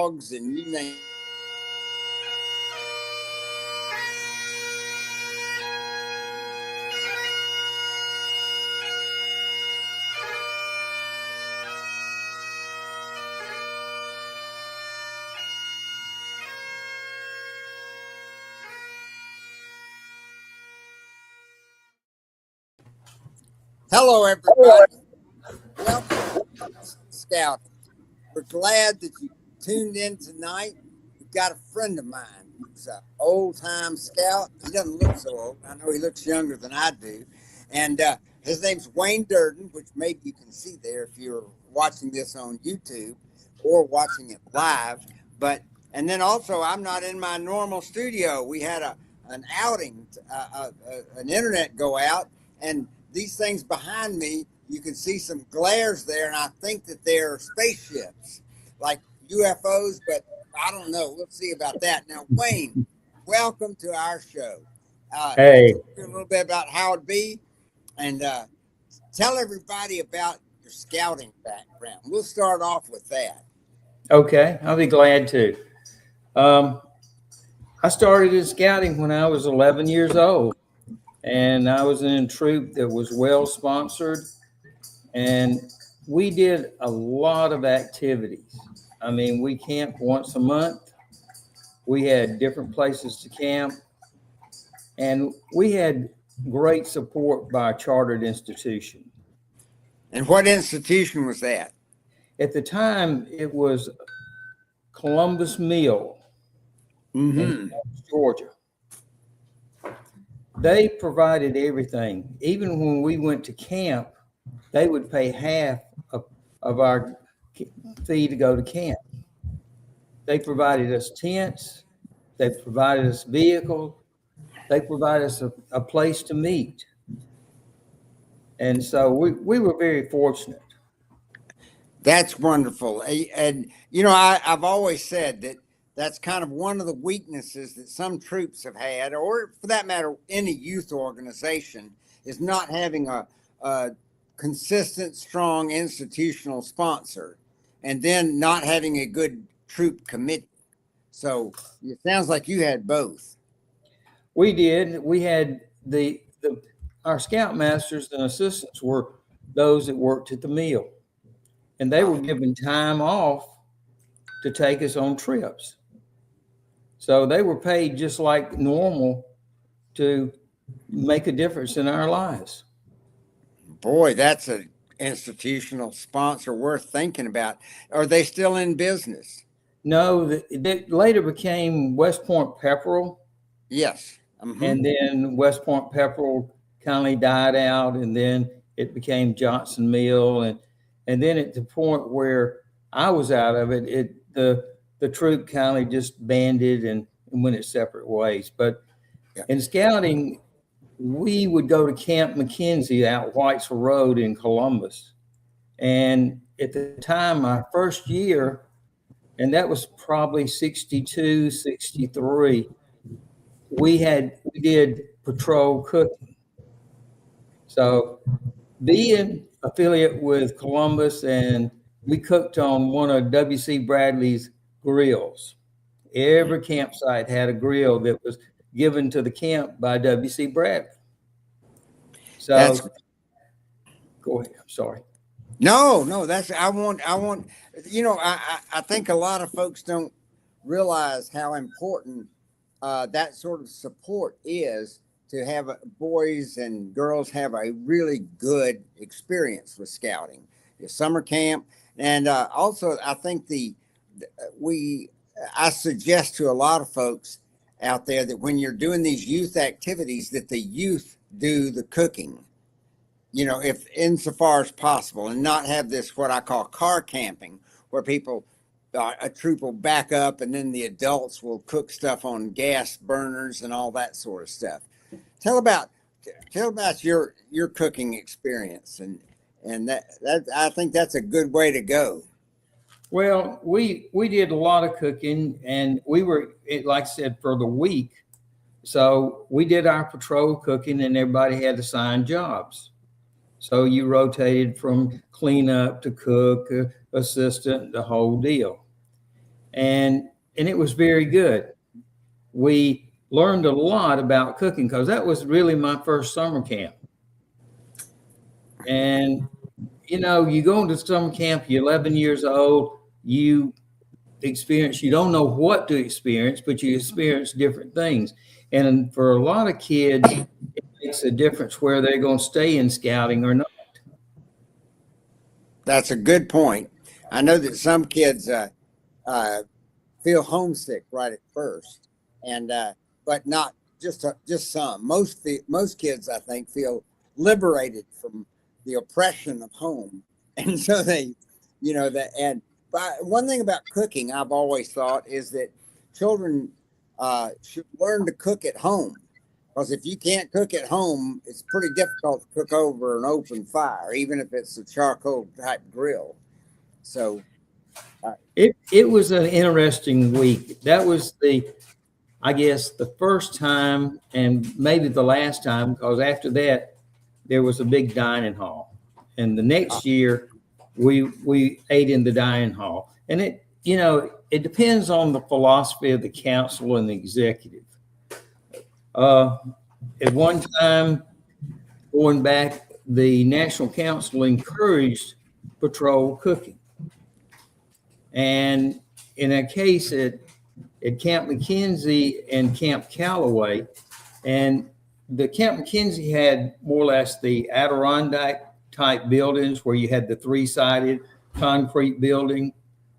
dogs, and you name. Hello, everybody. Welcome to Scout. We're glad that you tuned in tonight. We've got a friend of mine who's an old-time scout. He doesn't look so old. I know he looks younger than I do. And his name's Wayne Durden, which maybe you can see there if you're watching this on YouTube or watching it live. And then also, I'm not in my normal studio. We had an outing, an internet go out, and these things behind me, you can see some glares there, and I think that they're spaceships, like UFOs, but I don't know. We'll see about that. Now, Wayne, welcome to our show. Hey. A little bit about how it be, and tell everybody about your scouting background. We'll start off with that. Okay, I'll be glad to. I started in scouting when I was 11 years old. And I was in a troop that was well sponsored, and we did a lot of activities. I mean, we camped once a month. We had different places to camp, and we had great support by a chartered institution. And what institution was that? At the time, it was Columbus Mill in Georgia. They provided everything. Even when we went to camp, they would pay half of our fee to go to camp. They provided us tents. They provided us vehicles. They provided us a place to meet. And so we were very fortunate. That's wonderful. And, you know, I've always said that that's kind of one of the weaknesses that some troops have had, or for that matter, any youth organization, is not having a consistent, strong institutional sponsor, and then not having a good troop committee. So it sounds like you had both. We did. We had our scoutmasters and assistants were those that worked at the mill, and they were given time off to take us on trips. So they were paid just like normal to make a difference in our lives. Boy, that's an institutional sponsor worth thinking about. Are they still in business? No, they later became West Point Pepperell. Yes. And then West Point Pepperell kind of died out, and then it became Johnson Mill. And then at the point where I was out of it, the troop kind of just banded and went its separate ways. But in scouting, we would go to Camp McKenzie out Whitesville Road in Columbus. And at the time, my first year, and that was probably 62, 63, we did patrol cooking. So being affiliate with Columbus, and we cooked on one of W.C. Bradley's grills. Every campsite had a grill that was given to the camp by W.C. Bradley. So go ahead. I'm sorry. No, I want, you know, I think a lot of folks don't realize how important that sort of support is to have boys and girls have a really good experience with scouting, the summer camp. And also, I think I suggest to a lot of folks out there that when you're doing these youth activities, that the youth do the cooking, you know, if insofar as possible, and not have this, what I call car camping, where people, a troop will back up and then the adults will cook stuff on gas burners and all that sort of stuff. Tell about your cooking experience, and that I think that's a good way to go. Well, we did a lot of cooking, and we were, like I said, for the week. So we did our patrol cooking, and everybody had assigned jobs. So you rotated from cleanup to cook, assistant, the whole deal. and it was very good. We learned a lot about cooking because that was really my first summer camp. And you know, you go into summer camp, you're 11 years old, you don't know what to experience, but you experience different things. And for a lot of kids, it makes a difference where they're going to stay in scouting or not. That's a good point. I know that some kids feel homesick right at first, and but not just some. Most kids, I think, feel liberated from the oppression of home, and so they, and one thing about cooking I've always thought is that children should learn to cook at home, because if you can't cook at home, it's pretty difficult to cook over an open fire, even if it's a charcoal type grill. So it was an interesting week. That was I guess the first time and maybe the last time, because after that there was a big dining hall, and the next year we ate in the dining hall. And it depends on the philosophy of the council and the executive. At one time, going back, the National Council encouraged patrol cooking. And in a case at Camp McKenzie and Camp Callaway, and the Camp McKenzie had more or less the Adirondack type buildings where you had the 3-sided concrete building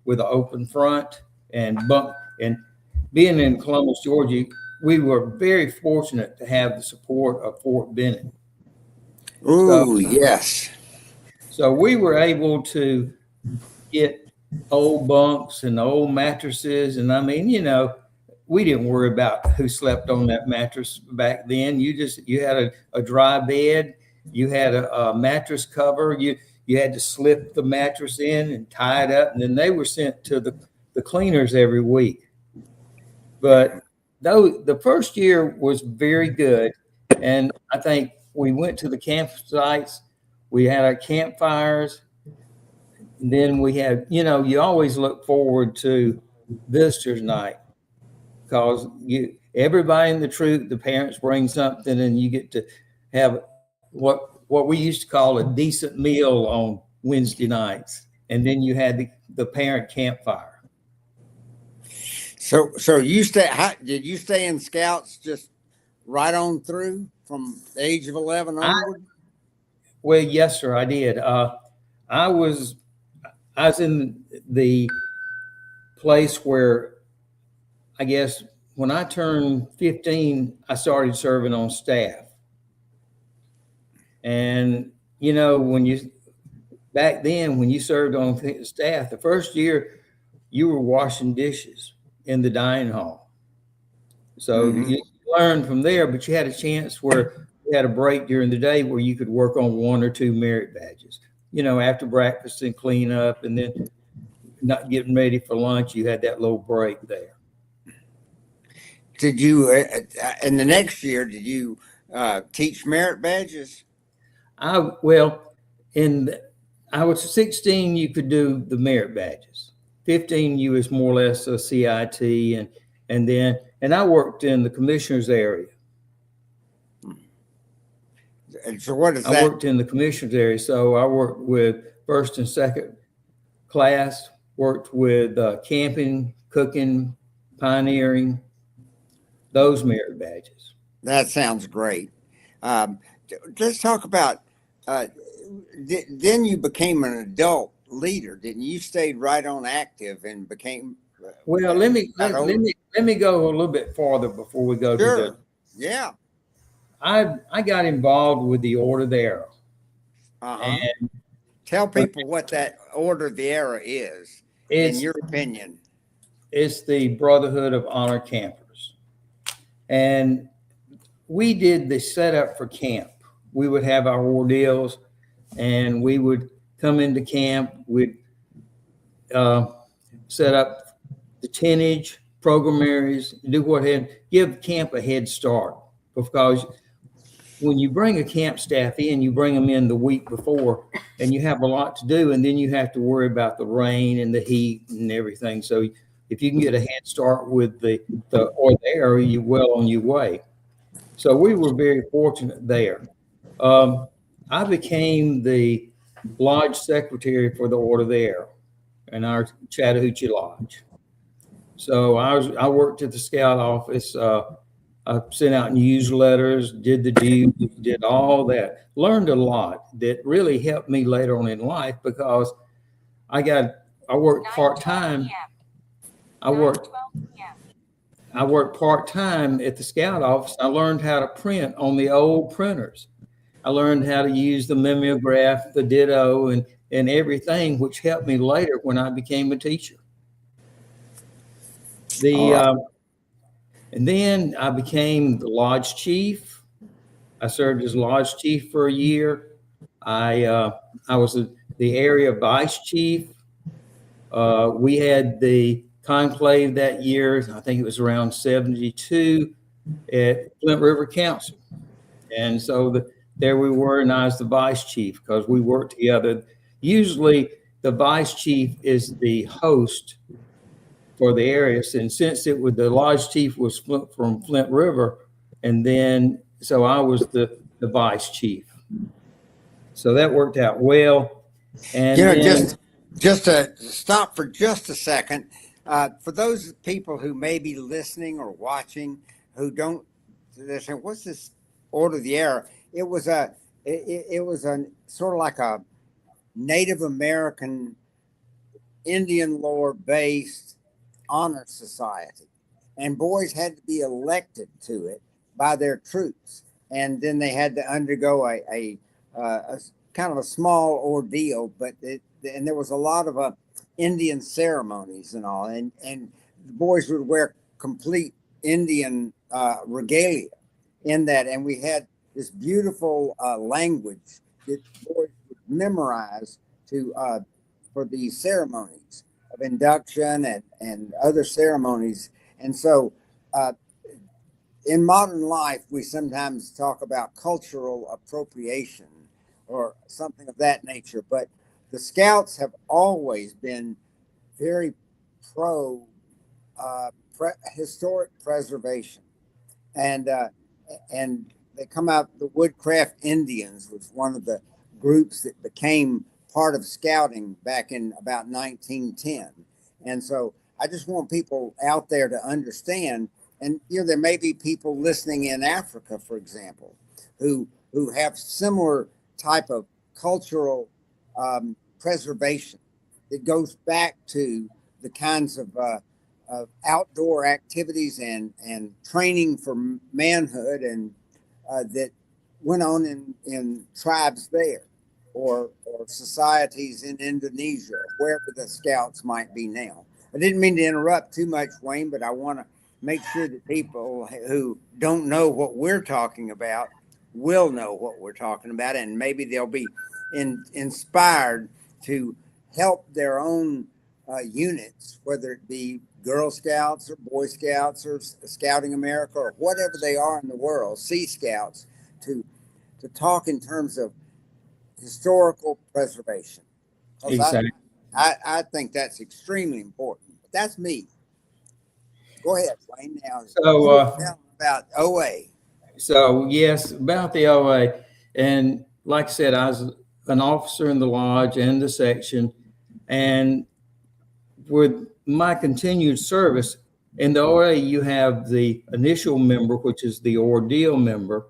with an open front and being in Columbus, Georgia, we were very fortunate to have the support of Fort Benning. Oh, yes. So we were able to get old bunks and old mattresses. And I mean, we didn't worry about who slept on that mattress back then. You had a dry bed, you had a mattress cover, you had to slip the mattress in and tie it up, and then they were sent to the cleaners every week. But though the first year was very good, and I think we went to the campsites, we had our campfires, and then we had, you always look forward to visitors night, because everybody in the troop, the parents bring something, and you get to have what we used to call a decent meal on Wednesday nights, and then you had the parent campfire. So did you stay in Scouts just right on through from the age of 11 onward? Well, yes, sir, I did. I was in the place where, I guess, when I turned 15, I started serving on staff. And, back then, when you served on staff, the first year you were washing dishes in the dining hall. So you learned from there, but you had a chance where you had a break during the day where you could work on 1 or 2 merit badges, after breakfast and clean up, and then not getting ready for lunch, you had that little break there. Did you, in the next year, did you teach merit badges? I was 16, you could do the merit badges. 15, you was more or less a CIT, and I worked in the commissioner's area. And so what is that? I worked in the commissioner's area, so I worked with first and second class, worked with camping, cooking, pioneering, those merit badges. That sounds great. Let's talk about, then you became an adult leader, didn't you? You stayed right on active and became. Well, let me go a little bit farther before we go Sure. to the. Yeah. I got involved with the Order of the Arrow. And tell people what that Order of the Arrow is, in your opinion. It's the Brotherhood of Honor Campers. And we did the setup for camp. We would have our ordeals, and we would come into camp. We'd set up the tonnage, program areas, give camp a head start. Because when you bring a camp staff in, you bring them in the week before, and you have a lot to do, and then you have to worry about the rain and the heat and everything. So if you can get a head start with the or the area, you're well on your way. So we were very fortunate there. Um, I became the lodge secretary for the Order of the Arrow in our Chattahoochee Lodge. So I worked at the scout office. I sent out newsletters, did the duties, did all that. Learned a lot that really helped me later on in life because I worked part time. I worked I worked part time at the scout office. I learned how to print on the old printers. I learned how to use the mimeograph, the ditto, and everything, which helped me later when I became a teacher. All right. And then I became the lodge chief. I served as lodge chief for a year. I was the area vice chief. We had the conclave that year. I think it was around 72 at Flint River Council. And so there we were, and I was the vice chief because we worked together. Usually the vice chief is the host for the area. And since the lodge chief was from Flint River, and then so I was the vice chief. So that worked out well. And just to stop for just a second, for those people who may be listening or watching who don't, they're saying, "What's this Order of the Arrow?" It was a sort of like a Native American Indian lore based honor society, and boys had to be elected to it by their troops, and then they had to undergo a kind of a small ordeal, but and there was a lot of Indian ceremonies and all, and the boys would wear complete Indian regalia in that, and we had this beautiful language that boys would memorize to for these ceremonies of induction and other ceremonies. And so in modern life, we sometimes talk about cultural appropriation or something of that nature, but the Scouts have always been very pro historic preservation, and they come out. The Woodcraft Indians was one of the groups that became part of scouting back in about 1910, and so I just want people out there to understand. And there may be people listening in Africa, for example, who have similar type of cultural preservation that goes back to the kinds of outdoor activities and training for manhood and that went on in tribes there or societies in Indonesia, wherever the Scouts might be now. I didn't mean to interrupt too much, Wayne, but I want to make sure that people who don't know what we're talking about will know what we're talking about, and maybe they'll be inspired to help their own units, whether it be Girl Scouts or Boy Scouts or Scouting America or whatever they are in the world, Sea Scouts, to talk in terms of historical preservation. exactly. I think that's extremely important. But that's me. Go ahead, Wayne. Now, So tell about OA. So yes, about the OA, and like I said, I was an officer in the lodge and the section, and with my continued service in the OA, you have the initial member, which is the ordeal member,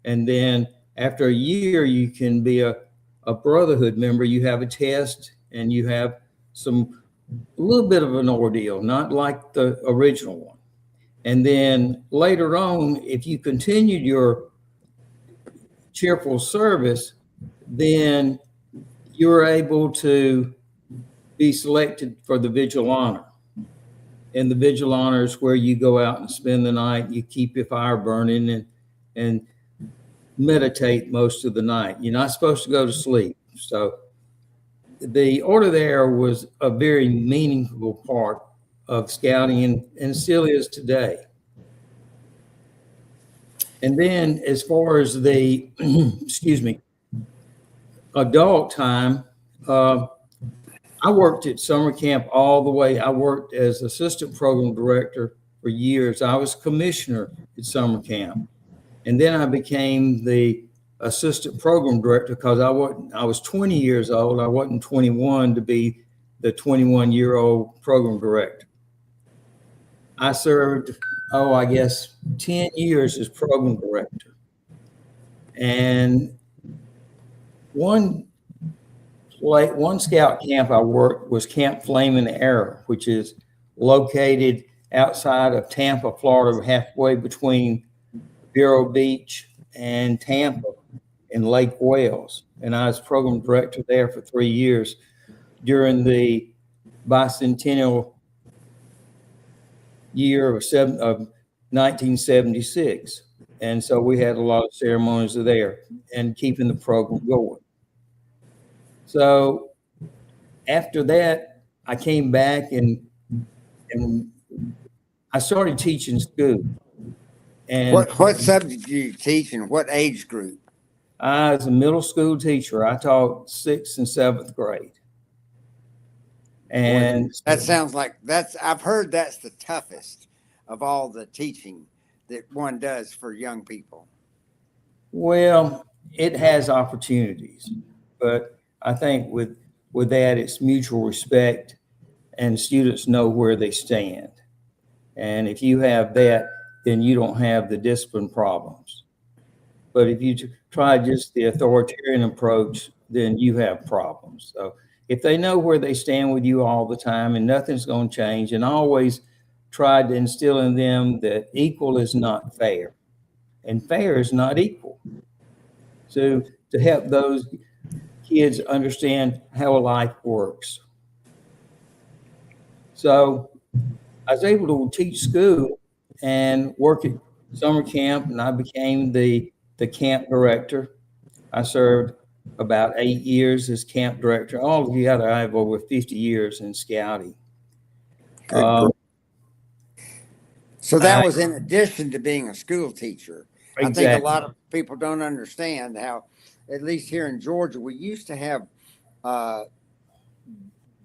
and then after a year, you can be a brotherhood member. You have a test, and you have a little bit of an ordeal, not like the original one. And then later on, if you continued your cheerful service, then you're able to be selected for the Vigil Honor. And the Vigil Honor is where you go out and spend the night, you keep your fire burning and meditate most of the night. You're not supposed to go to sleep. So the Order there was a very meaningful part of scouting and still is today. And then as far as the, excuse me, adult time, I worked at summer camp all the way. I worked as assistant program director for years. I was commissioner at summer camp. And then I became the assistant program director because I was 20 years old. I wasn't 21 to be the 21-year-old program director. I served, I guess 10 years as program director. And one scout camp I worked was Camp Flaming Arrow, which is located outside of Tampa, Florida, halfway between Vero Beach and Tampa in Lake Wales. And I was program director there for 3 years during the bicentennial year of 1976. And so we had a lot of ceremonies there and keeping the program going. So after that, I came back and I started teaching school. And what subject do you teach and what age group? I was a middle school teacher. I taught 6th and 7th grade. And boy, that sounds like I've heard that's the toughest of all the teaching that one does for young people. Well, it has opportunities, but I think with that, it's mutual respect and students know where they stand. And if you have that, then you don't have the discipline problems. But if you try just the authoritarian approach, then you have problems. So if they know where they stand with you all the time and nothing's going to change, and I always tried to instill in them that equal is not fair and fair is not equal. So to help those kids understand how life works. So I was able to teach school and work at summer camp, and I became the camp director. I served about 8 years as camp director. Altogether, I have over 50 years in scouting. So that was in addition to being a school teacher. Exactly. I think a lot of people don't understand how, at least here in Georgia, we used to have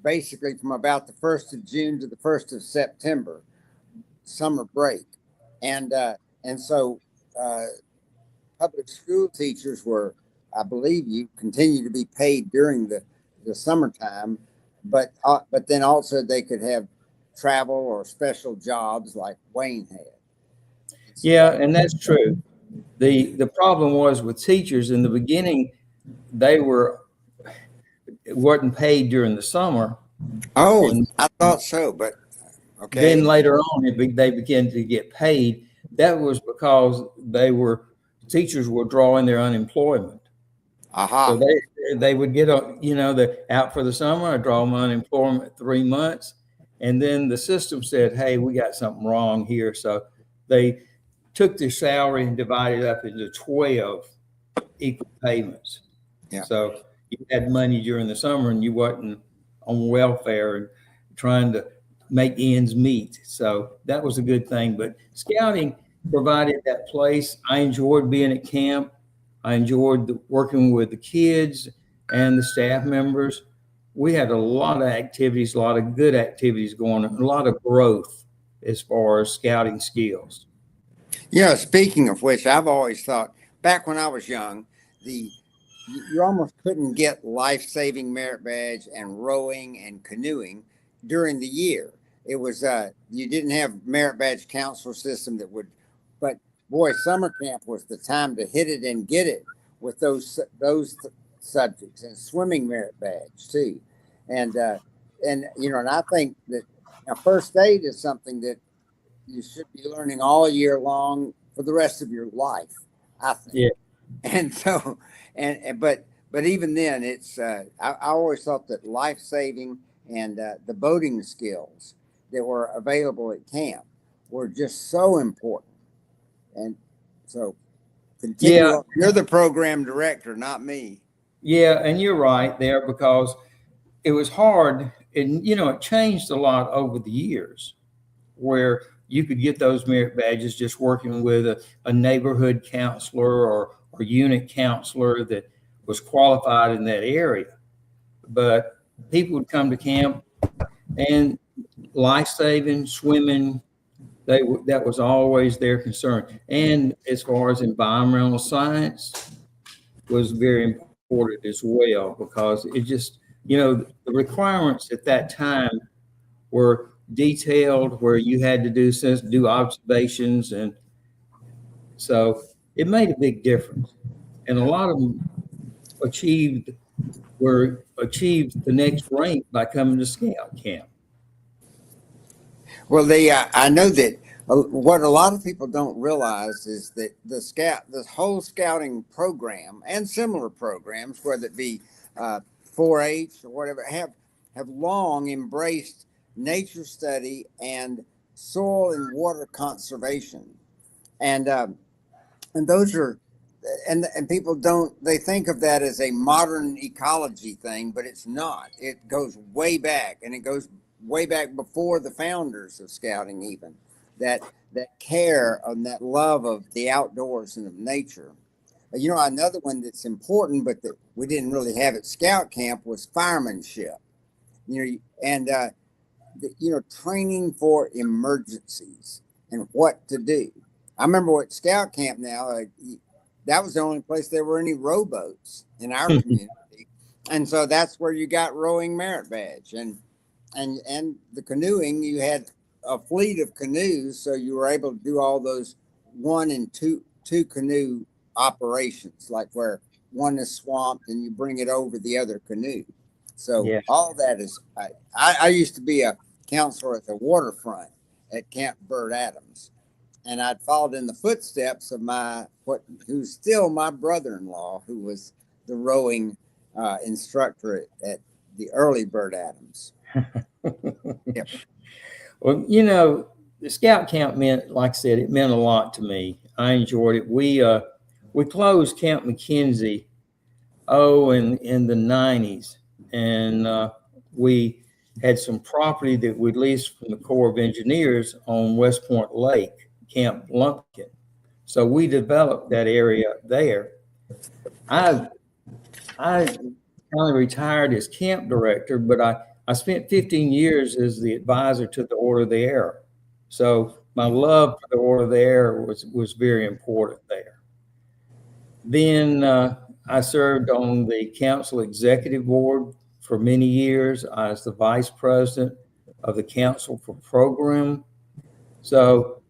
basically from about the 1st of June to the 1st of September, summer break. And so public school teachers were, I believe, you continue to be paid during the summertime, but then also they could have travel or special jobs like Wayne had. Yeah, and that's true. The problem was with teachers in the beginning, they wasn't paid during the summer. Oh, and I thought so, but okay. Then later on, they began to get paid. That was because teachers were drawing their unemployment. Aha. So they would get out for the summer. I draw my unemployment 3 months, and then the system said, "Hey, we got something wrong here." So they took their salary and divided it up into 12 equal payments. Yeah. So you had money during the summer, and you wasn't on welfare and trying to make ends meet. So that was a good thing. But scouting provided that place. I enjoyed being at camp. I enjoyed working with the kids and the staff members. We had a lot of activities, a lot of good activities going on, a lot of growth as far as scouting skills. Yeah, speaking of which, I've always thought back when I was young, you almost couldn't get life-saving merit badge and rowing and canoeing during the year. It was you didn't have merit badge counselor system but boy, summer camp was the time to hit it and get it with those subjects, and swimming merit badge too. And I think that first aid is something that you should be learning all year long for the rest of your life, I think. Yeah. And so, but even then, it's I always thought that life saving and the boating skills that were available at camp were just so important. And so, continue. Yeah. You're the program director, not me. Yeah, and you're right there, because it was hard, and it changed a lot over the years, where you could get those merit badges just working with a neighborhood counselor or unit counselor that was qualified in that area. But people would come to camp, and life-saving, swimming, that was always their concern. And as far as environmental science was very important as well, because it just, the requirements at that time were detailed, where you had to do observations, and so it made a big difference. And a lot of them achieved the next rank by coming to scout camp. Well, I know that what a lot of people don't realize is that the whole scouting program and similar programs, whether it be 4-H or whatever, have long embraced nature study and soil and water conservation, and those are. And people they think of that as a modern ecology thing, but it's not. It goes way back, and it goes way back before the founders of scouting, even that care and that love of the outdoors and of nature. Another one that's important, but that we didn't really have at scout camp, was firemanship. And training for emergencies and what to do. I remember at scout camp now. That was the only place there were any rowboats in our community, and so that's where you got rowing merit badge, and the canoeing. You had a fleet of canoes, so you were able to do all those 1 and 2 canoe operations, like where one is swamped and you bring it over the other canoe. So yeah. All that is. I used to be a counselor at the waterfront at Camp Bird Adams. And I'd followed in the footsteps of who's still my brother-in-law, who was the rowing instructor at the early Bird Adams. Yep. Well, the scout camp meant, like I said, it meant a lot to me. I enjoyed it. We closed Camp McKenzie, in the 90s, and we had some property that we leased from the Corps of Engineers on West Point Lake, Camp Lumpkin. So we developed that area there. I kind of retired as camp director, but I spent 15 years as the advisor to the Order of the Arrow. So my love for the Order of the Arrow was very important there. Then I served on the council executive board for many years. I was the vice president of the council for program. So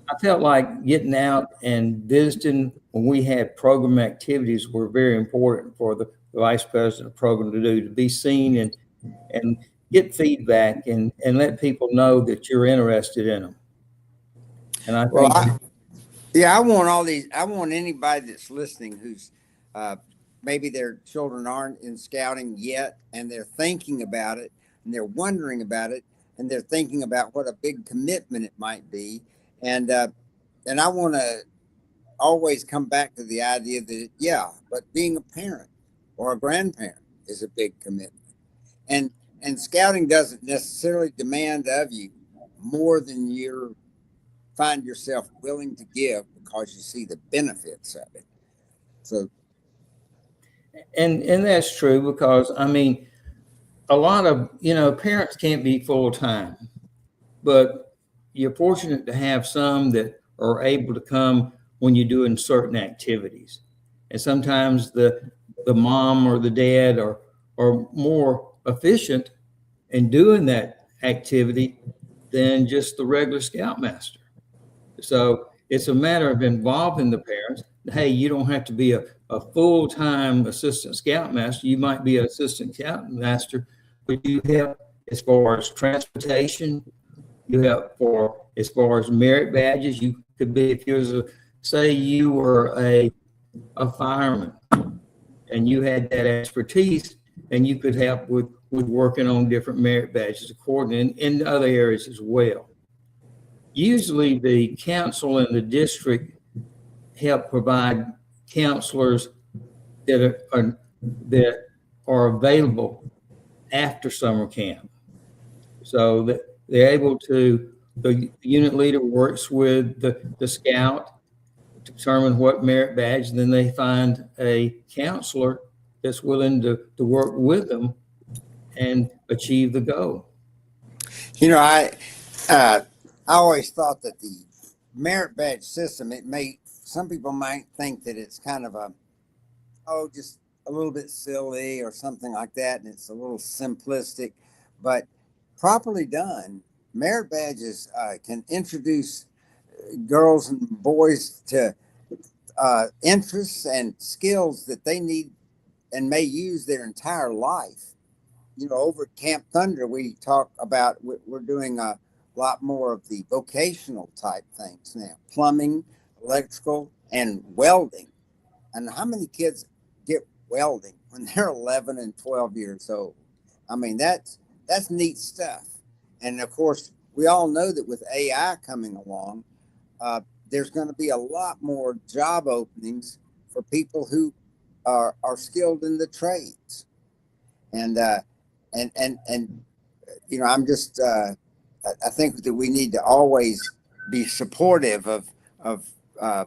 I felt like getting out and visiting when we had program activities were very important for the vice president of program to do, to be seen and get feedback and let people know that you're interested in them. And I think, I want anybody that's listening who's maybe their children aren't in scouting yet, and they're thinking about it, and they're wondering about it, and they're thinking about what a big commitment it might be. And I want to always come back to the idea that, but being a parent or a grandparent is a big commitment. And scouting doesn't necessarily demand of you more than you find yourself willing to give, because you see the benefits of it. So, and that's true, because a lot of parents can't be full time, but you're fortunate to have some that are able to come when you're doing certain activities. And sometimes the mom or the dad are more efficient in doing that activity than just the regular scoutmaster. So it's a matter of involving the parents. Hey, you don't have to be a full-time assistant scoutmaster. You might be an assistant scoutmaster, but you help as far as transportation. You help as far as merit badges. You could be, if you were a fireman and you had that expertise, and you could help with working on different merit badges according in other areas as well. Usually the council and the district help provide counselors that are available after summer camp, so that they're able to, the unit leader works with the scout to determine what merit badge, and then they find a counselor that's willing to work with them and achieve the goal. You know, I always thought that the merit badge system, some people might think that it's kind of just a little bit silly or something like that, and it's a little simplistic, but properly done, merit badges can introduce girls and boys to interests and skills that they need and may use their entire life. You know, over at Camp Thunder, we talk about, we're doing a lot more of the vocational type things now: plumbing, electrical, and welding. And how many kids get welding when they're 11 and 12 years old? I mean, that's neat stuff. And of course, we all know that with AI coming along, there's going to be a lot more job openings for people who are skilled in the trades. And you know, I think that we need to always be supportive of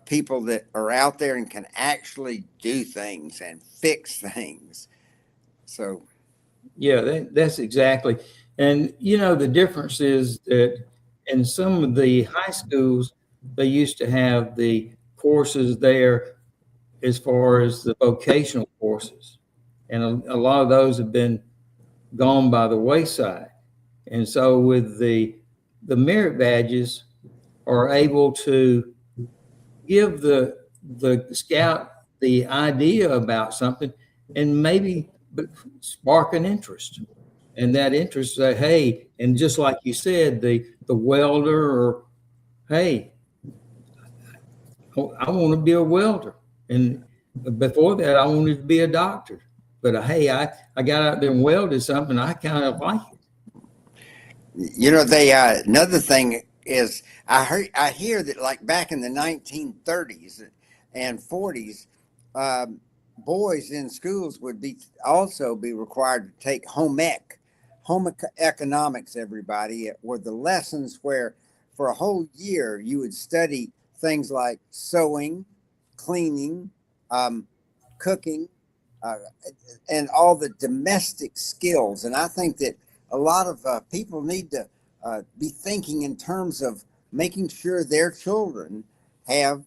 people that are out there and can actually do things and fix things. So, Yeah, that's exactly. And you know, the difference is that in some of the high schools, they used to have the courses there as far as the vocational courses, and a lot of those have been gone by the wayside. And so with the merit badges are able to give the scout the idea about something and maybe spark an interest. And that interest that, hey, and just like you said, the welder, or hey, I want to be a welder. And before that, I wanted to be a doctor. But hey, I got out there and welded something. I kind of like it. you know, they another thing is, I hear that, like, back in the 1930s and 40s, boys in schools would also be required to take home economics. Everybody, were the lessons where for a whole year you would study things like sewing, cleaning, cooking, uh, and all the domestic skills. And I think that a lot of people need to be thinking in terms of making sure their children have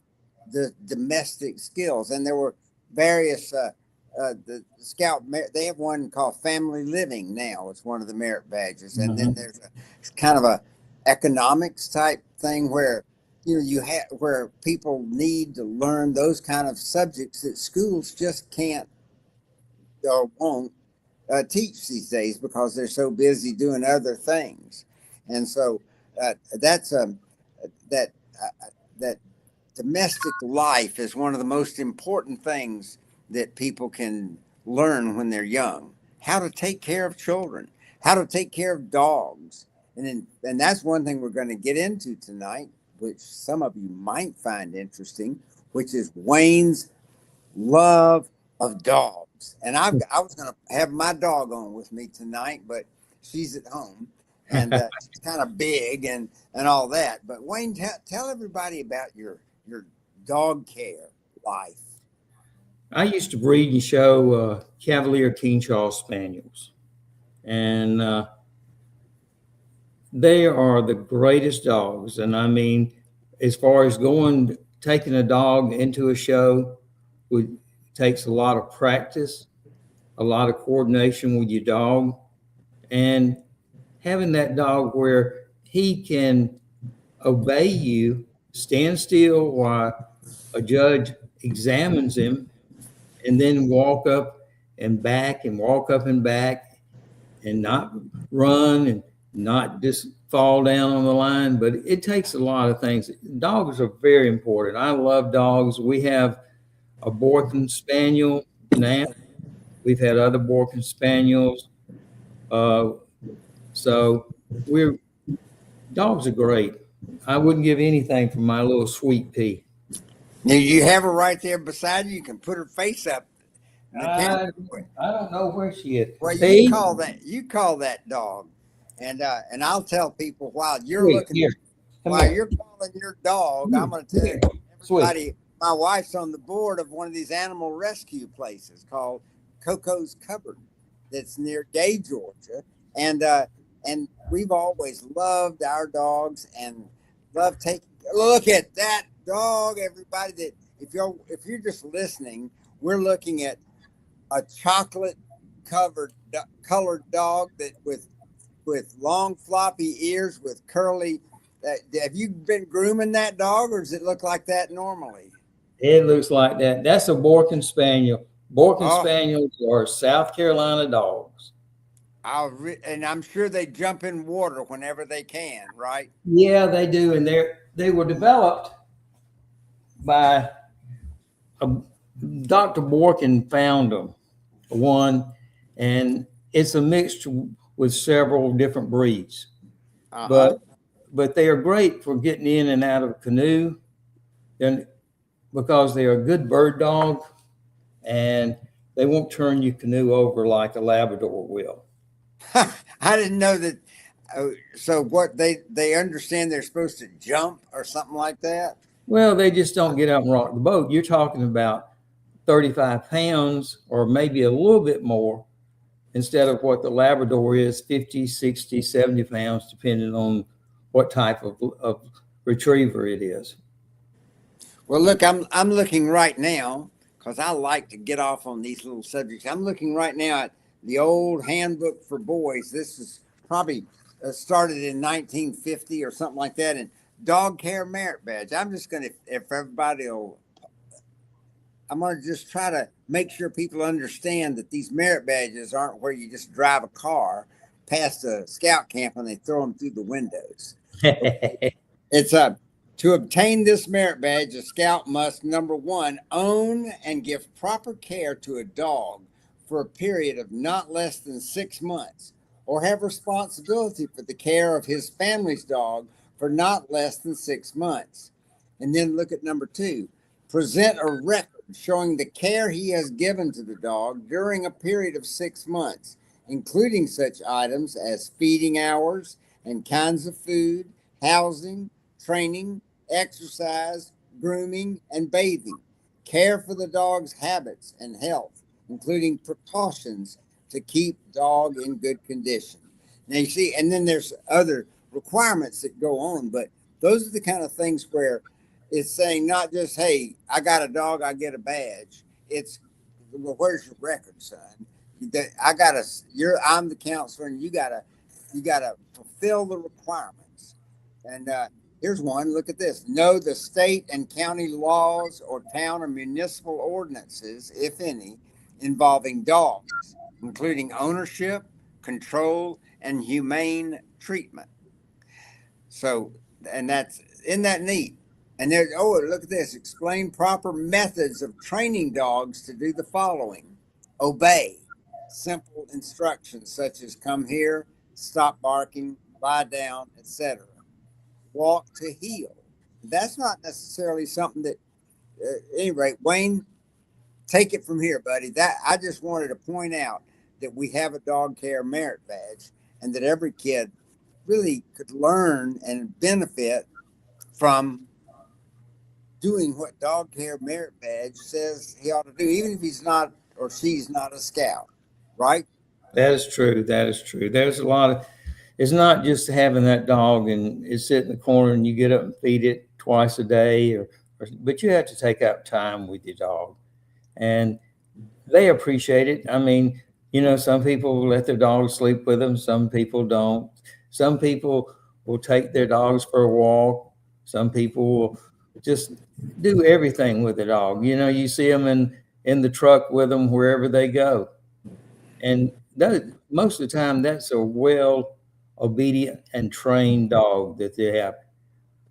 the domestic skills. And there were various, the scout, they have one called family living now. It's one of the merit badges. And then there's kind of a economics type thing where, you know, where people need to learn those kind of subjects that schools just can't or won't teach these days because they're so busy doing other things. And so that's that that domestic life is one of the most important things that people can learn when they're young. How to take care of children, how to take care of dogs, and that's one thing we're going to get into tonight, which some of you might find interesting, which is Wayne's love of dogs. And I was going to have my dog on with me tonight, but she's at home, and she's kind of big and all that. But Wayne, tell everybody about your dog care life. I used to breed and show Cavalier King Charles Spaniels, and they are the greatest dogs. And I mean, as far as taking a dog into a show, takes a lot of practice, a lot of coordination with your dog, and having that dog where he can obey you, stand still while a judge examines him, and then walk up and back and walk up and back, and not run and not just fall down on the line. But it takes a lot of things. Dogs are very important. I love dogs. We have a Borkin Spaniel now. We've had other Borkin Spaniels. So dogs are great. I wouldn't give anything for my little sweet pea. Now, you have her right there beside you. You can put her face up. I don't know where she is. Well, you call that dog, and I'll tell people while you're looking. Here. While you're calling your dog, I'm going to tell everybody, my wife's on the board of one of these animal rescue places called Coco's Cupboard. that's near Gay, Georgia, and we've always loved our dogs and love taking. Look at that dog, everybody! That if you're just listening, we're looking at a chocolate covered colored dog that with long floppy ears with curly. Have you been grooming that dog, or does it look like that normally? It looks like that. That's a Borkin Spaniel. Borkin Oh, Spaniels are South Carolina dogs. and I'm sure they jump in water whenever they can, right? Yeah, they do, and they were developed by a, Dr. Borkin found them one, and it's a mixture with several different breeds, Uh-huh. but they are great for getting in and out of a canoe, and because they are a good bird dog, and they won't turn your canoe over like a Labrador will. I didn't know that. So what they understand they're supposed to jump or something like that. Well, they just don't get up and rock the boat. You're talking about 35 pounds or maybe a little bit more instead of what the Labrador is, 50, 60, 70 pounds, depending on what type of retriever it is. Well, look, I'm looking right now because I like to get off on these little subjects. I'm looking right now at the old handbook for boys. This is probably started in 1950 or something like that. And dog care merit badge. I'm just going to, if everybody will, I'm going to just try to make sure people understand that these merit badges aren't where you just drive a car past a scout camp and they throw them through the windows. It's a To obtain this merit badge, a scout must, number one, own and give proper care to a dog for a period of not less than 6 months, or have responsibility for the care of his family's dog for not less than 6 months. And then look at number two, present a record showing the care he has given to the dog during a period of 6 months, including such items as feeding hours and kinds of food, housing, training, exercise, grooming, and bathing, care for the dog's habits and health, including precautions to keep dog in good condition. Now you see, and then there's other requirements that go on, but those are the kind of things where it's saying not just, hey, I got a dog, I get a badge. It's, well, where's your record, son? I gotta, I'm the counselor, and you gotta fulfill the requirements. And here's one. Look at this. Know the state and county laws or town or municipal ordinances, if any, involving dogs, including ownership, control, and humane treatment. So, and that's, isn't that neat? And there's, oh, look at this. Explain proper methods of training dogs to do the following: obey simple instructions such as come here, stop barking, lie down, etc. Walk to heel. That's not necessarily something that, at any rate, Wayne, take it from here, buddy. That I just wanted to point out that we have a dog care merit badge and that every kid really could learn and benefit from doing what dog care merit badge says he ought to do, even if he's not or she's not a scout, right? That is true. That is true. There's a lot of, it's not just having that dog and it's sit in the corner and you get up and feed it twice a day, but you have to take out time with your dog. And they appreciate it. I mean, some people let their dogs sleep with them. Some people don't. Some people will take their dogs for a walk. Some people will just do everything with the dog. You see them in the truck with them wherever they go. And most of the time, that's a well obedient and trained dog that they have.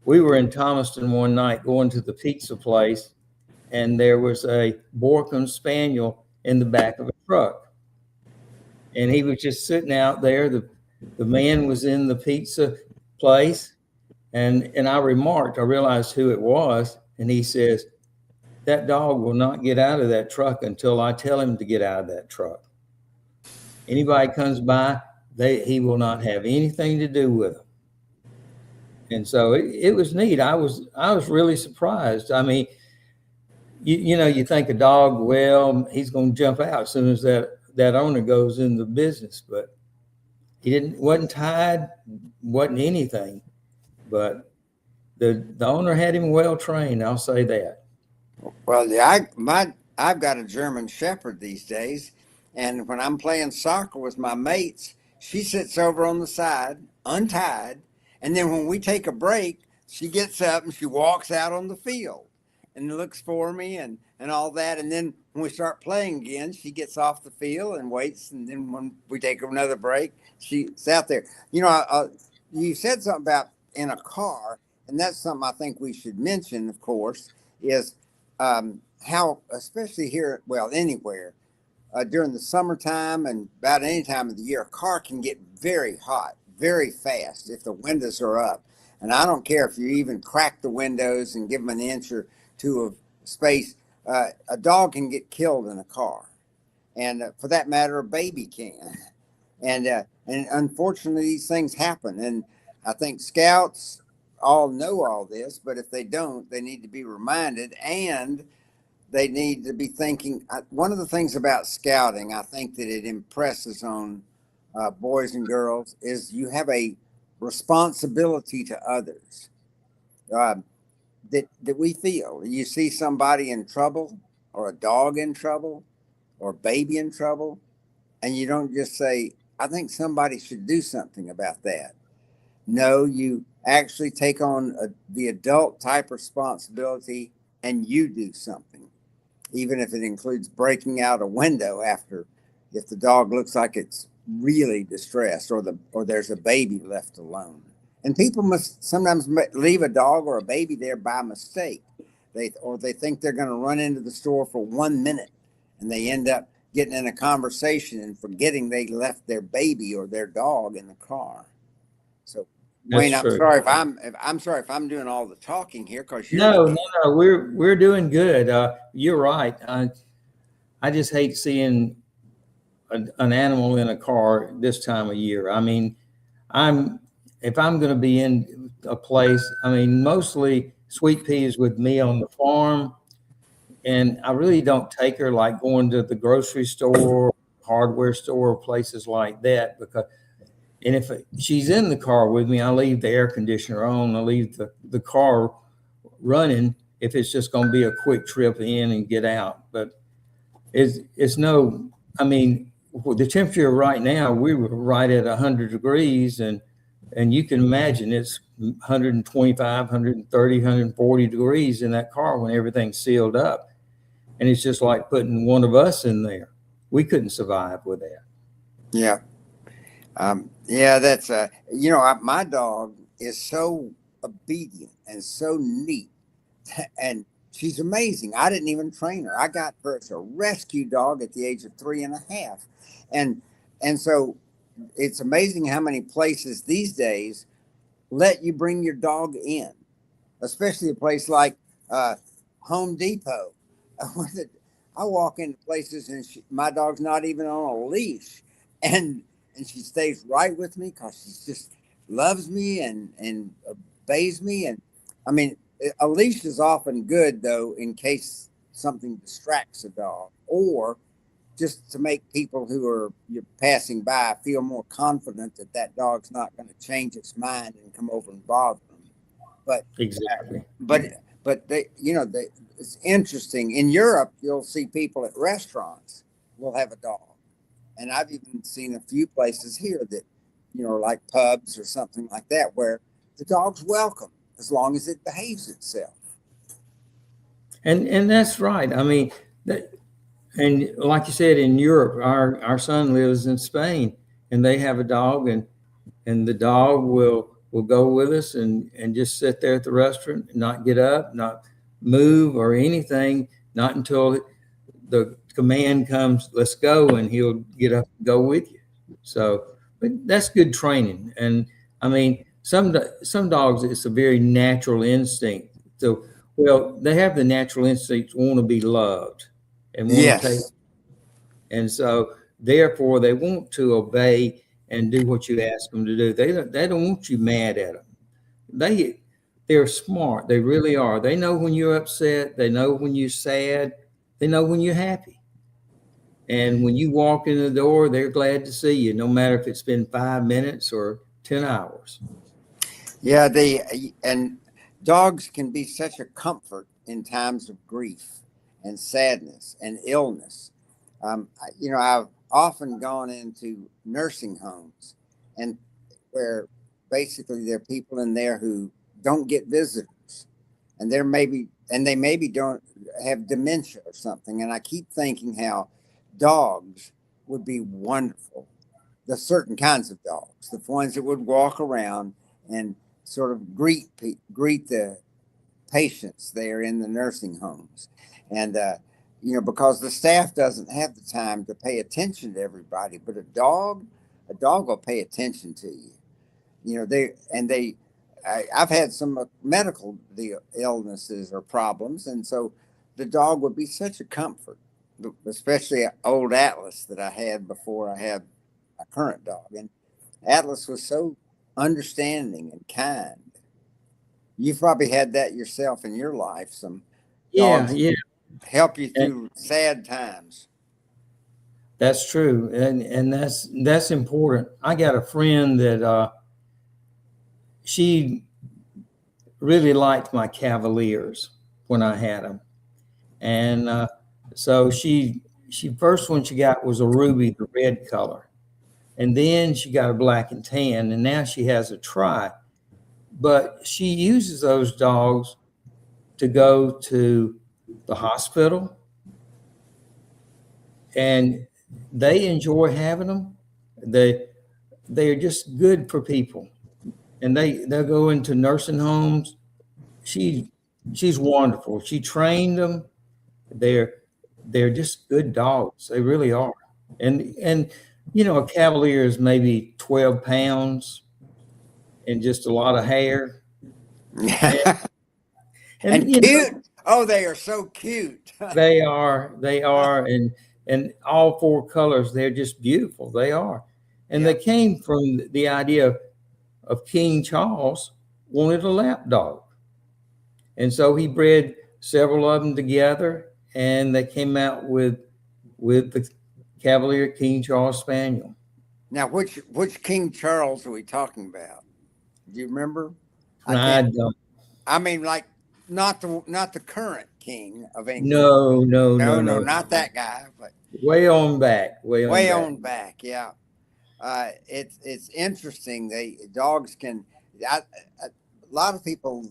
We were in Thomaston one night going to the pizza place, and there was a Borkum Spaniel in the back of a truck. And he was just sitting out there. The man was in the pizza place, and I realized who it was, and he says, that dog will not get out of that truck until I tell him to get out of that truck. Anybody comes by, he will not have anything to do with them. And so it was neat. I was really surprised. I mean, you think a dog, well, he's going to jump out as soon as that that owner goes in the business, but he wasn't tied, wasn't anything, but the owner had him well trained. I'll say that. Well, I've got a German Shepherd these days, and when I'm playing soccer with my mates, she sits over on the side, untied, and then when we take a break, she gets up and she walks out on the field and looks for me and all that. And then when we start playing again, she gets off the field and waits. And then when we take another break, she's out there. You said something about in a car, and that's something I think we should mention, of course, is how, especially here, well, anywhere, during the summertime and about any time of the year, a car can get very hot very fast if the windows are up. And I don't care if you even crack the windows and give them an inch or two of space, a dog can get killed in a car. And for that matter, a baby can. And unfortunately, these things happen. And I think scouts all know all this, but if they don't, they need to be reminded, and they need to be thinking. One of the things about scouting, I think that it impresses on boys and girls, is you have a responsibility to others that we feel. You see somebody in trouble, or a dog in trouble, or a baby in trouble, and you don't just say, I think somebody should do something about that. No, you actually take on the adult type responsibility, and you do something, even if it includes breaking out a window if the dog looks like it's really distressed, or there's a baby left alone. And people must sometimes leave a dog or a baby there by mistake. They think they're going to run into the store for 1 minute, and they end up getting in a conversation and forgetting they left their baby or their dog in the car. So, Wayne, I'm sorry if I'm doing all the talking here, because No, we're doing good. You're right. I just hate seeing an animal in a car this time of year. I mean, if I'm going to be in a place, I mean, mostly Sweet Pea is with me on the farm, and I really don't take her like going to the grocery store, hardware store, places like that, and if she's in the car with me, I leave the air conditioner on. I leave the car running if it's just going to be a quick trip in and get out. But it's no, I mean, the temperature right now, we were right at 100 degrees, and you can imagine it's 125, 130, 140 degrees in that car when everything's sealed up. And it's just like putting one of us in there. We couldn't survive with that. Yeah. That's my dog is so obedient and so neat, and she's amazing. I didn't even train her. I got her as a rescue dog at the age of 3.5, and so it's amazing how many places these days let you bring your dog in, especially a place like Home Depot. I walk into places and my dog's not even on a leash, and she stays right with me because she just loves me and obeys me. And I mean, a leash is often good though in case something distracts a dog, or just to make people you're passing by feel more confident that dog's not going to change its mind and come over and bother them. But exactly. But it's interesting. In Europe, you'll see people at restaurants will have a dog. And I've even seen a few places here that, like pubs or something like that, where the dog's welcome as long as it behaves itself. And that's right. I mean, and like you said, in Europe, our son lives in Spain, and they have a dog, and the dog will go with us and just sit there at the restaurant, not get up, not move or anything, not until the command comes, let's go, and he'll get up and go with you. So, but that's good training. And I mean, some dogs, it's a very natural instinct. So, well, they have the natural instinct to want to be loved and want to take. And so, therefore, they want to obey and do what you ask them to do. They don't want you mad at them. They're smart. They really are. They know when you're upset. They know when you're sad. They know when you're happy. And when you walk in the door, they're glad to see you, no matter if it's been 5 minutes or 10 hours. Yeah, and dogs can be such a comfort in times of grief and sadness and illness. I've often gone into nursing homes, and where basically there are people in there who don't get visitors, and they maybe don't have dementia or something. And I keep thinking how dogs would be wonderful, the certain kinds of dogs, the ones that would walk around and sort of greet the patients there in the nursing homes, and because the staff doesn't have the time to pay attention to everybody, but a dog will pay attention to you. I've had some medical illnesses or problems, and so the dog would be such a comfort, especially old Atlas that I had before I had a current dog. And Atlas was so understanding and kind. You've probably had that yourself in your life. Some Yeah, dogs yeah, help you and through sad times. that's true, and that's important. I got a friend that she really liked my Cavaliers when I had them, and so she first one she got was a ruby, the red color, and then she got a black and tan, and now she has a tri. But she uses those dogs to go to the hospital, and they enjoy having them. They're just good for people, and they'll go into nursing homes. She she's wonderful. She trained them. They're they're just good dogs. They really are. And a Cavalier is maybe 12 pounds and just a lot of hair. And, and And cute. Oh, they are so cute. they are, and all four colors, they're just beautiful. They are. And Yeah. they came from the idea of King Charles wanted a lap dog. And so he bred several of them together, and they came out with the Cavalier King Charles Spaniel. Now, which King Charles are we talking about? Do you remember? I I can't. don't. I mean, like not the current king of England. No, no, No, no, no, no. not that guy, but Way on back. Way on way back. on back. Yeah. It's interesting. Dogs can. A lot of people,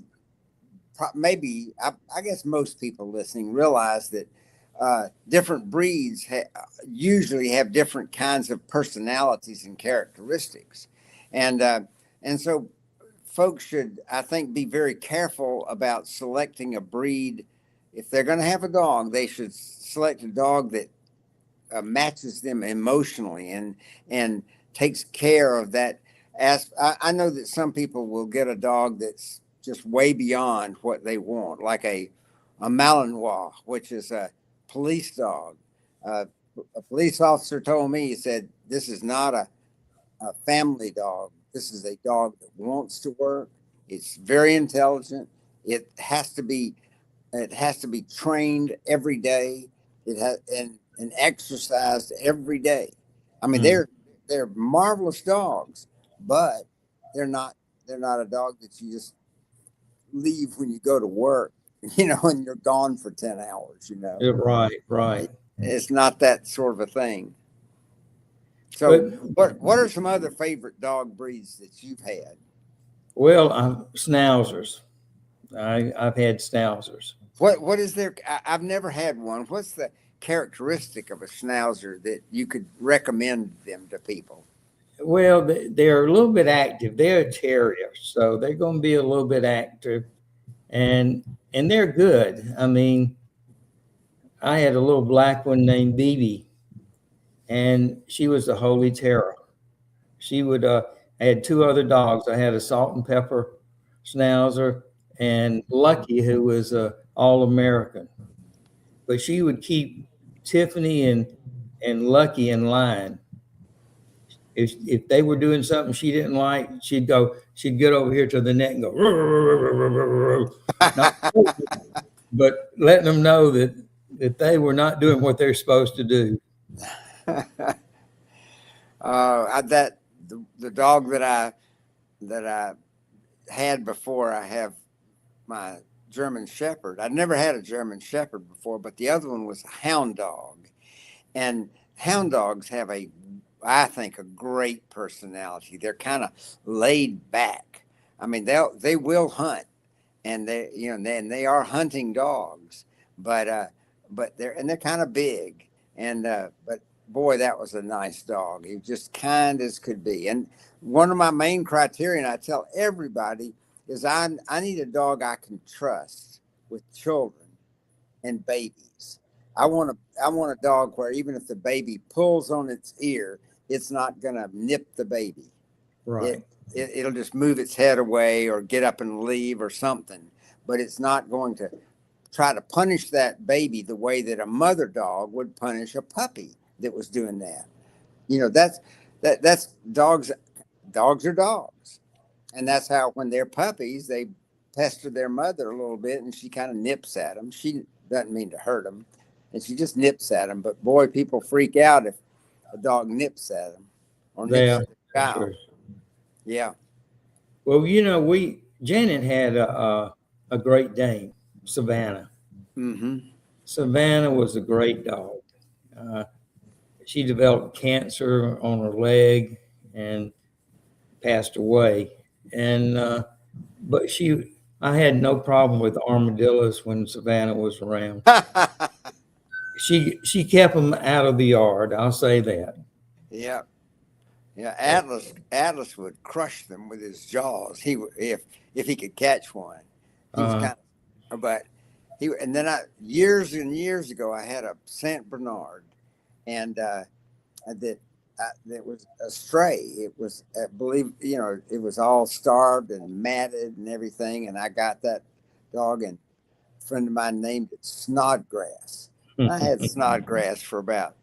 maybe I guess most people listening realize that different breeds usually have different kinds of personalities and characteristics, and uh, and so folks should, I think, be very careful about selecting a breed. If they're going to have a dog, they should select a dog that matches them emotionally and takes care of that. I know that some people will get a dog that's just way beyond what they want, like a Malinois, which is a police dog. Uh, a police officer told me, he said, "This is not a family dog. This is a dog that wants to work. It's very intelligent. It has to be it has to be trained every day. It has and exercised every day. I mean, Mm, they're marvelous dogs, but they're not they're not a dog that you just leave when you go to work, and you're gone for 10 hours. yeah, right, right. It's not that sort of a thing. So, But what are some other favorite dog breeds that you've had? well, schnauzers. I've had schnauzers. What is their? I've never had one. What's the characteristic of a schnauzer that you could recommend them to people? Well, they're a little bit active. They're a terrier, so they're going to be a little bit active, and they're good. I mean, I had a little black one named BB, and she was the holy terror. She would. I had two other dogs. I had a salt and pepper schnauzer and Lucky, who was a all American. But she would keep Tiffany and Lucky in line. If they were doing something she didn't like, she'd get over here to the neck and go, "Roo, roo, roo, roo, roo, roo, roo." Not, but letting them know that they were not doing what they're supposed to do. That the dog that I had before I have my German Shepherd. I'd never had a German Shepherd before, but the other one was a hound dog. And hound dogs have I think, a great personality. They're kind of laid back. I mean, they will hunt, and they are hunting dogs, but they're kind of big, and but boy, that was a nice dog. He was just kind as could be. And one of my main criteria, and I tell everybody, is I need a dog I can trust with children and babies. I want a dog where even if the baby pulls on its ear, it's not gonna nip the baby. Right. It'll just move its head away or get up and leave or something, but it's not going to try to punish that baby the way that a mother dog would punish a puppy that was doing that. That's dogs. Dogs are dogs, and that's how when they're puppies they pester their mother a little bit, and she kind of nips at them. She doesn't mean to hurt them, and she just nips at them. But boy, people freak out if a dog nips at them or nips Yeah, at the that's child. true. Yeah. Well, Janet had a Great Dane, Savannah. Mm-hmm. Savannah was a great dog. Uh, she developed cancer on her leg and passed away. And but I had no problem with armadillos when Savannah was around. She kept them out of the yard. I'll say that. Yeah. Yeah. Atlas would crush them with his jaws. He would if he could catch one. He was Uh, kind of, but and then years and years ago I had a Saint Bernard, and that was a stray. It was, I believe, it was all starved and matted and everything. And I got that dog, and a friend of mine named it Snodgrass. I had Snodgrass for about,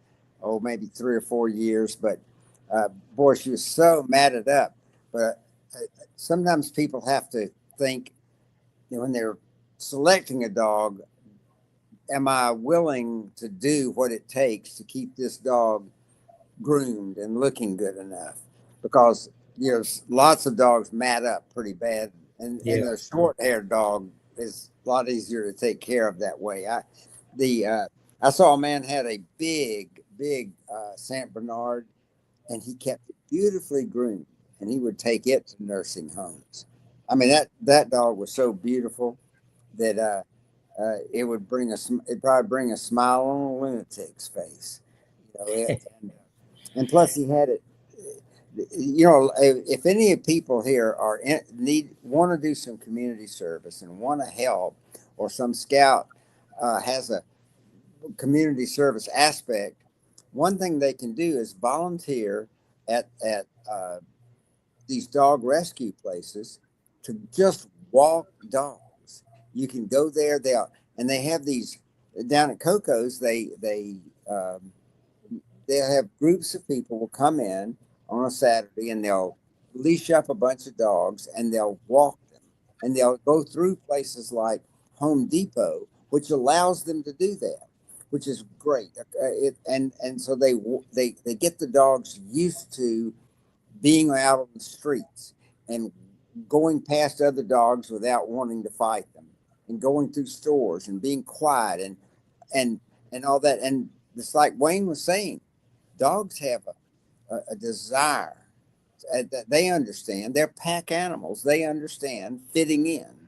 maybe 3 or 4 years. But boy, she was so matted up. But sometimes people have to think, when they're selecting a dog, am I willing to do what it takes to keep this dog groomed and looking good enough? Because lots of dogs mat up pretty bad, and yeah. the short haired dog is a lot easier to take care of that way. I saw a man had a big Saint Bernard, and he kept it beautifully groomed, and he would take it to nursing homes. I mean, that dog was so beautiful that it'd probably bring a smile on a lunatic's face. And plus he had it. If any people here want to do some community service and want to help, or some scout has a community service aspect, one thing they can do is volunteer at these dog rescue places to just walk dogs. You can go there. They have these down at Coco's. Um, they'll have groups of people will come in on a Saturday, and they'll leash up a bunch of dogs, and they'll walk them, and they'll go through places like Home Depot, which allows them to do that, which is great. And so they get the dogs used to being out on the streets and going past other dogs without wanting to fight them, and going through stores and being quiet and and all that. And it's like Wayne was saying, dogs have a desire that they understand. They're pack animals. They understand fitting in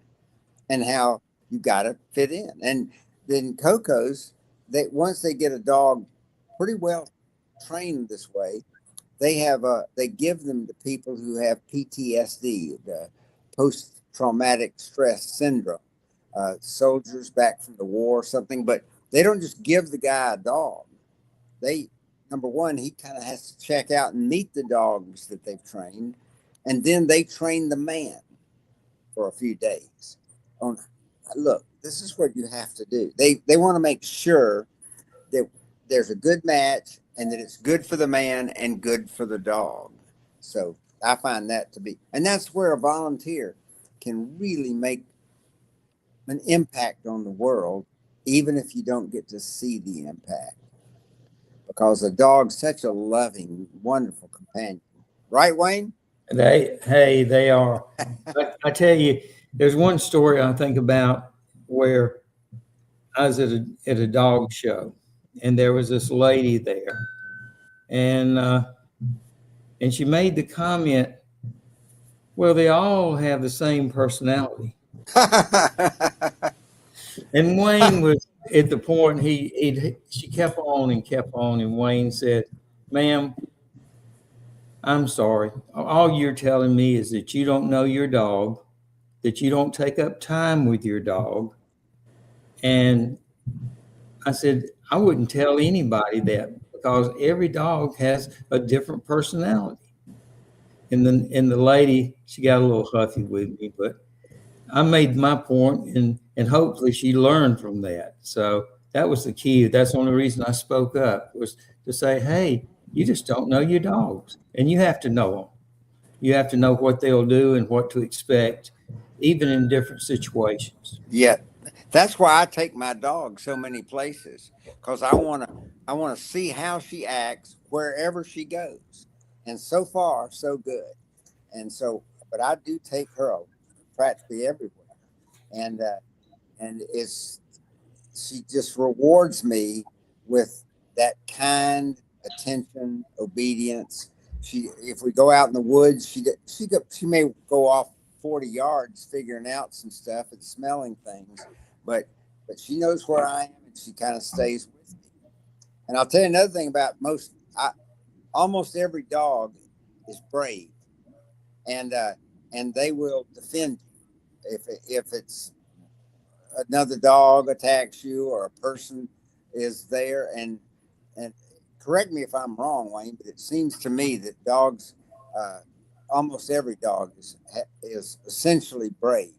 and how you got to fit in. And then Coco's, once they get a dog pretty well trained this way, they give them to people who have PTSD, the post traumatic stress syndrome, soldiers back from the war or something. But they don't just give the guy a dog. They Number one, he kind of has to check out and meet the dogs that they've trained, and then they train the man for a few days on, look, this is what you have to do. They want to make sure that there's a good match, and that it's good for the man and good for the dog. So I find that to be, and that's where a volunteer can really make an impact on the world, even if you don't get to see the impact. because a dog's such a loving, wonderful companion. Right, Wayne? They are. I tell you, there's one story I think about where I was at a dog show, and there was this lady there, and and she made the comment, "Well, they all have the same personality." And Wayne was at the point she kept on, and Wayne said, "Ma'am, I'm sorry. All you're telling me is that you don't know your dog, that you don't take up time with your dog." And I said, I wouldn't tell anybody that because every dog has a different personality. And the lady, she got a little huffy with me, but I made my point, and hopefully she learned from that. So that was the key. That's the only reason I spoke up, was to say, hey, you just don't know your dogs, and you have to know them. You have to know what they'll do and what to expect, even in different situations. Yeah, that's why I take my dog so many places, because I want to see how she acts wherever she goes, and so far so good. And so, but I do take her practically everywhere, and it's she just rewards me with that kind attention, obedience. She, if we go out in the woods, she may go off 40 yards figuring out some stuff and smelling things, but she knows where I am and she kind of stays with me. And I'll tell you another thing about almost every dog is brave, and they will defend you if it's another dog attacks you or a person is there. And correct me if I'm wrong, Wayne, but it seems to me that dogs, uh, almost every dog is essentially brave.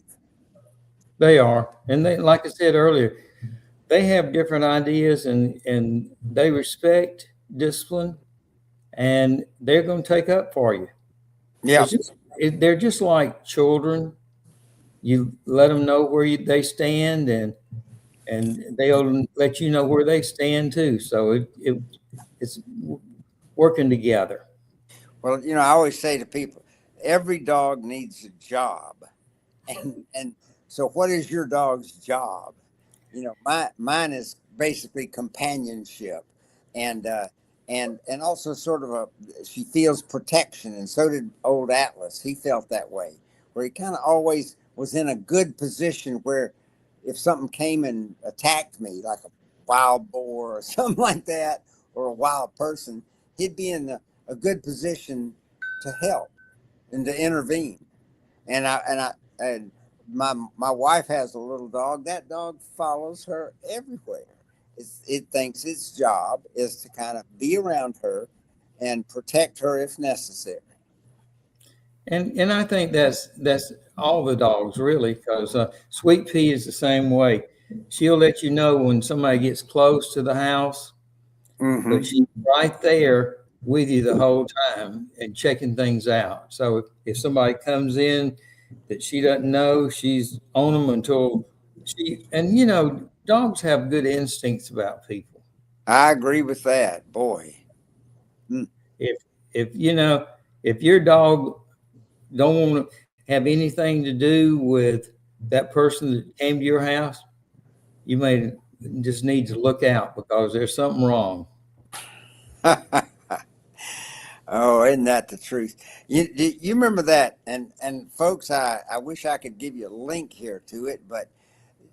They are. And they, like I said earlier, they have different ideas, and they respect discipline, and they're going to take up for you. Yeah. They're just like children. You let them know where they stand, and they'll let you know where they stand too. So it's working together. Well, I always say to people, every dog needs a job, and so what is your dog's job? Mine is basically companionship, and and also sort of she feels protection, and so did old Atlas. He felt that way, where he kind of always was in a good position where if something came and attacked me, like a wild boar or something like that, or a wild person, he'd be in a good position to help and to intervene. And my wife has a little dog. That dog follows her everywhere. It thinks its job is to kind of be around her and protect her if necessary. And I think that's all the dogs really, because Sweet Pea is the same way. She'll let you know when somebody gets close to the house, but Mm-hmm. she's right there with you the whole time and checking things out. So if somebody comes in that she doesn't know, she's on them until she. And dogs have good instincts about people. I agree with that, boy. Mm. If if your dog don't want to have anything to do with that person that came to your house, you may just need to look out because there's something wrong. Oh, isn't that the truth? You remember that? And folks, I wish I could give you a link here to it, but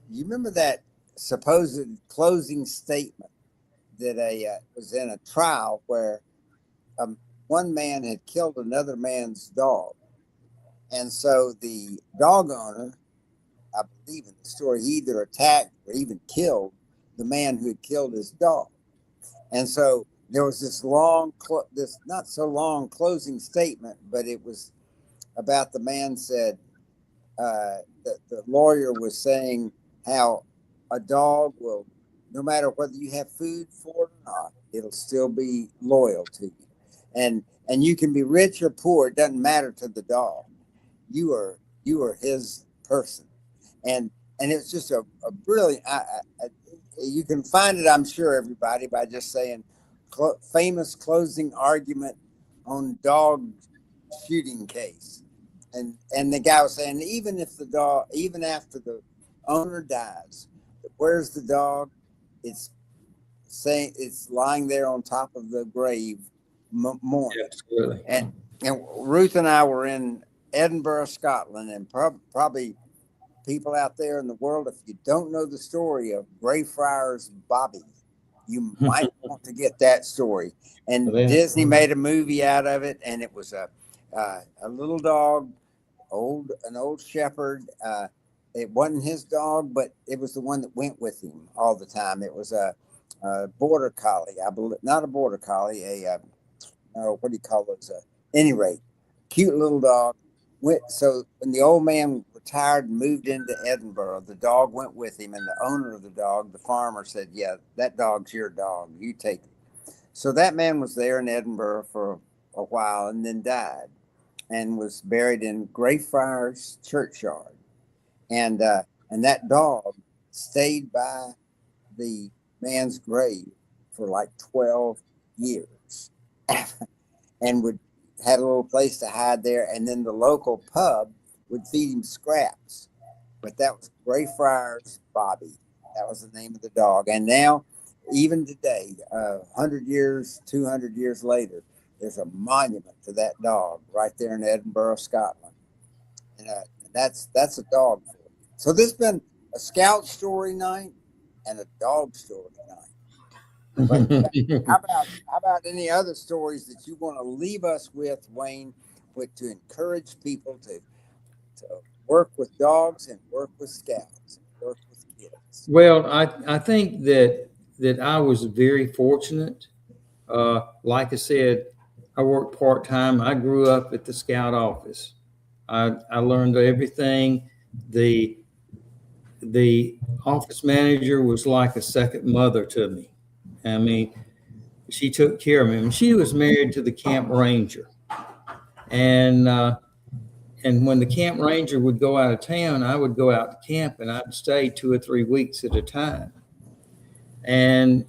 you remember that supposed closing statement that was in a trial where um, one man had killed another man's dog, and so the dog owner, I believe in the story, he either attacked or even killed the man who had killed his dog. And so there was this this not so long closing statement, but it was about the man said, that the lawyer was saying how a dog will, no matter whether you have food for it or not, it'll still be loyal to you. And you can be rich or poor, it doesn't matter to the dog. You are his person. And it's just a brilliant. You can find it, I'm sure, everybody, by just saying famous closing argument on dog shooting case, and the guy was saying even after the owner dies, where's the dog? It's saying it's lying there on top of the grave, mourning. Absolutely. And Ruth and I were in Edinburgh, Scotland, and probably people out there in the world, if you don't know the story of Greyfriars Bobby, you might want to get that story. And Disney made a movie out of it, and it was a little dog, an old shepherd. It wasn't his dog, but it was the one that went with him all the time. It was a border collie, I believe, not a border collie, what do you call those? Any rate, cute little dog. So when the old man retired and moved into Edinburgh, the dog went with him, and the owner of the dog, the farmer, said, "Yeah, that dog's your dog. You take it." So that man was there in Edinburgh for a while and then died, and was buried in Greyfriars churchyard, and that dog stayed by the man's grave for like 12 years, and had a little place to hide there, and then the local pub would feed him scraps. But that was Greyfriars Bobby. That was the name of the dog. And now, even today, 100 years, 200 years later, there's a monument to that dog right there in Edinburgh, Scotland. And that's a dog for you. So this has been a scout story night and a dog story night. But how about any other stories that you want to leave us with, Wayne, to encourage people to work with dogs and work with scouts and work with kids? Well, I think that I was very fortunate. Like I said, I worked part-time. I grew up at the scout office. I learned everything. The office manager was like a second mother to me. I mean, she took care of me. And she was married to the camp ranger. And when the camp ranger would go out of town, I would go out to camp, and I'd stay 2 or 3 weeks at a time. And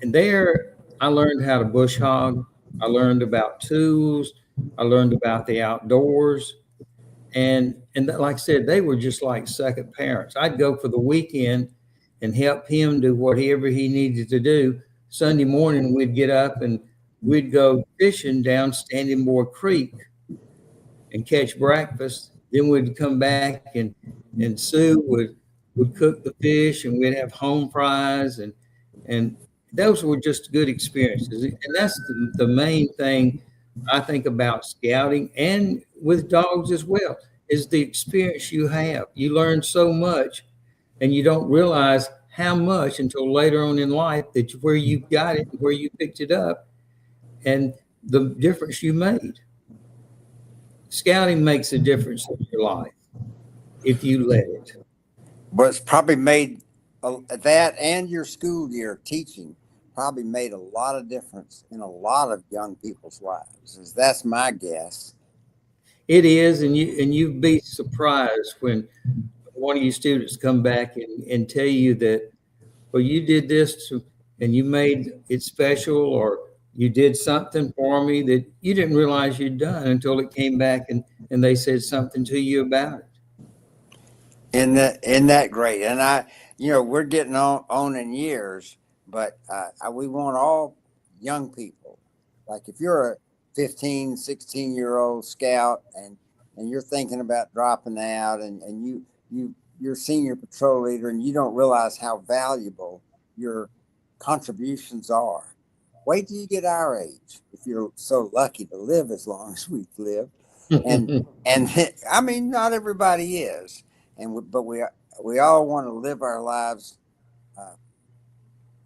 there I learned how to bush hog. I learned about tools. I learned about the outdoors. And like I said, they were just like second parents. I'd go for the weekend and help him do whatever he needed to do. Sunday morning, we'd get up and we'd go fishing down Standing Boy Creek and catch breakfast. Then we'd come back and Sue would cook the fish, and we'd have home fries, and those were just good experiences. And that's the main thing I think about scouting, and with dogs as well, is the experience you have. You learn so much, and you don't realize how much until later on in life that where you got it, where you picked it up, and the difference you made. Scouting makes a difference in your life if you let it. But it's probably made that, and your school year teaching probably made a lot of difference in a lot of young people's lives. That's my guess. It is, and you'd be surprised when one of your students come back and tell you that, well, you did this and you made it special, or you did something for me that you didn't realize you'd done until it came back and they said something to you about it. Isn't that great? And we're getting on in years, but we want all young people. Like if you're a 15, 16-year-old scout and you're thinking about dropping out, and you're senior patrol leader, and you don't realize how valuable your contributions are. Wait till you get our age, if you're so lucky to live as long as we've lived. And I mean, not everybody is, but we all want to live our lives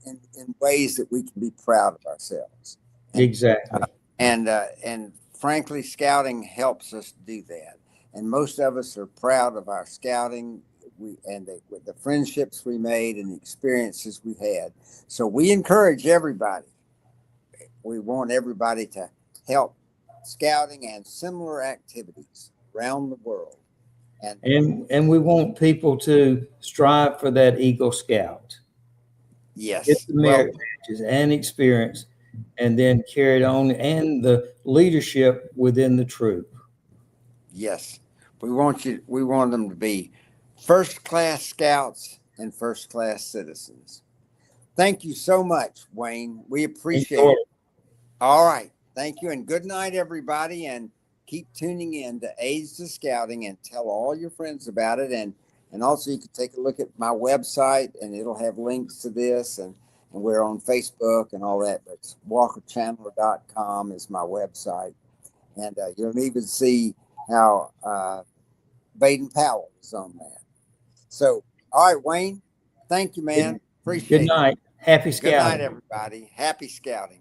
in ways that we can be proud of ourselves. Exactly. And frankly, scouting helps us do that. And most of us are proud of our scouting, with the friendships we made and the experiences we had. So we encourage everybody. We want everybody to help scouting and similar activities around the world. And we want people to strive for that Eagle Scout. Yes. Get the merit badges and experience. and then carried on, and the leadership within the troop. Yes, we want them to be first class scouts and first class citizens. Thank you so much, Wayne. We appreciate Enjoy it. All right. Thank you. And good night, everybody. And keep tuning in to Aids to Scouting and tell all your friends about it. And also, you can take a look at my website and it'll have links to this. And we're on Facebook and all that. But walkerchandler.com is my website. And you'll even see how Baden Powell is on that. So, all right, Wayne. Thank you, man. Appreciate Good it. night. Happy Good night, scouting. everybody. Happy scouting.